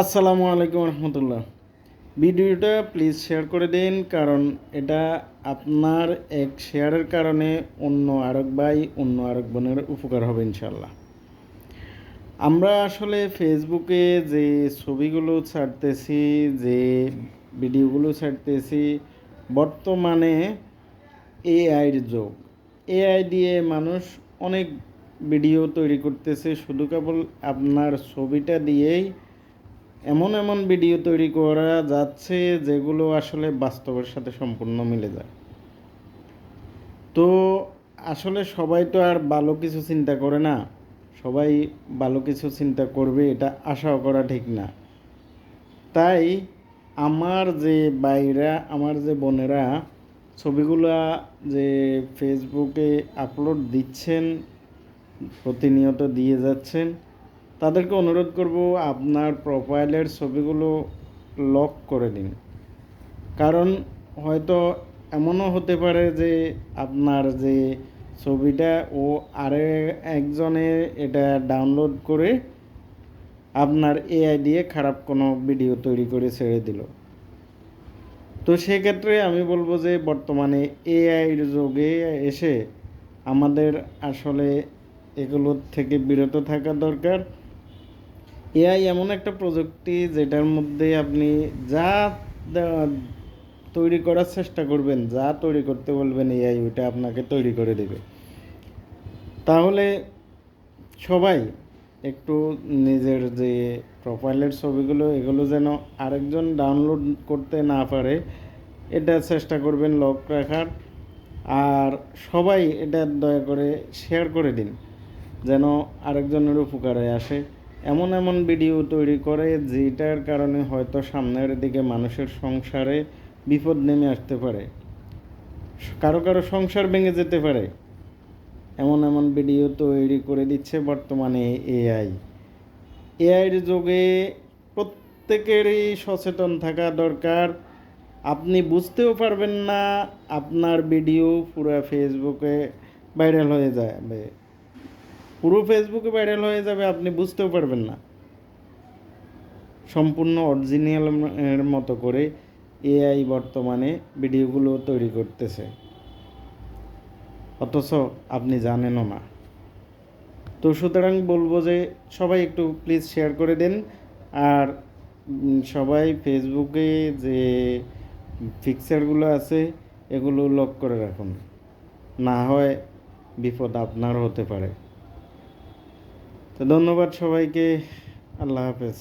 আসসালামু আলাইকুম রহমতুল্লাহ। ভিডিওটা প্লিজ শেয়ার করে দিন, কারণ এটা আপনার এক শেয়ারের কারণে অন্য আরেক ভাই অন্য আরেক বোনের উপকার হবে ইনশাল্লাহ। আমরা আসলে ফেসবুকে যে ছবিগুলো ছাড়তেছি, যে ভিডিওগুলো ছাড়তেছি, বর্তমানে এআইয়ের যুগ। এআই দিয়ে মানুষ অনেক ভিডিও তৈরি করতেছে, শুধু কেবল আপনার ছবিটা দিয়েই এমন এমন ভিডিও তৈরি করা যাচ্ছে যেগুলো আসলে বাস্তবের সাথে সম্পূর্ণ মিলে যায়। তো আসলে সবাই তো আর ভালো কিছু চিন্তা করে না, সবাই ভালো কিছু চিন্তা করবে এটা আশাও করা ঠিক না। তাই আমার যে বোনেরা ছবিগুলা যে ফেসবুকে আপলোড দিচ্ছেন, প্রতিনিয়ত দিয়ে যাচ্ছেন, তাদেরকে অনুরোধ করব আপনার প্রোফাইলের ছবিগুলো লক করে দিন। কারণ হয়তো এমনও হতে পারে যে আপনার যে ছবিটা ও একজনে এটা ডাউনলোড করে আপনার এআই দিয়ে খারাপ কোনো ভিডিও তৈরি করে ছেড়ে দিল। তো সেক্ষেত্রে আমি বলবো যে বর্তমানে এআইয়ের যুগে এসে আমাদের আসলে এগুলোর থেকে বিরত থাকা দরকার। এআই এমন একটা প্রযুক্তি যেটার মধ্যে আপনি যা তৈরি করার চেষ্টা করবেন, যা তৈরি করতে বলবেন এআই ওইটা আপনাকে তৈরি করে দেবে। তাহলে সবাই একটু নিজের যে প্রোফাইলের ছবিগুলো এগুলো যেন আরেকজন ডাউনলোড করতে না পারে এটা চেষ্টা করবেন লক রাখার। আর সবাই এটা দয়া করে শেয়ার করে দিন যেন আরেকজনের উপকারে আসে। এমন এমন ভিডিও তৈরি করে যেটার কারণে হয়তো সামনের দিকে মানুষের সংসারে বিপদ নেমে আসতে পারে, কারো কারো সংসার ভেঙে যেতে পারে। এমন এমন ভিডিও তৈরি করে দিচ্ছে বর্তমানে এআইয়ের যুগে। প্রত্যেকেরই সচেতন থাকা দরকার। আপনি বুঝতেও পারবেন না আপনার ভিডিও পুরো ফেসবুকে ভাইরাল হয়ে যাবে, আপনি বুঝতেও পারবেন না। সম্পূর্ণ অরিজিনালের মতো করে এআই বর্তমানে ভিডিওগুলো তৈরি করতেছে, অথচ আপনি জানেনও না। তো সুতরাং বলবো যে সবাই একটু প্লিজ শেয়ার করে দেন। আর সবাই ফেসবুকে যে পিকচারগুলো আছে এগুলো লক করে রাখুন, না হয় বিপদ আপনার হতে পারে। তো ধন্যবাদ সবাইকে। আল্লাহ হাফেজ।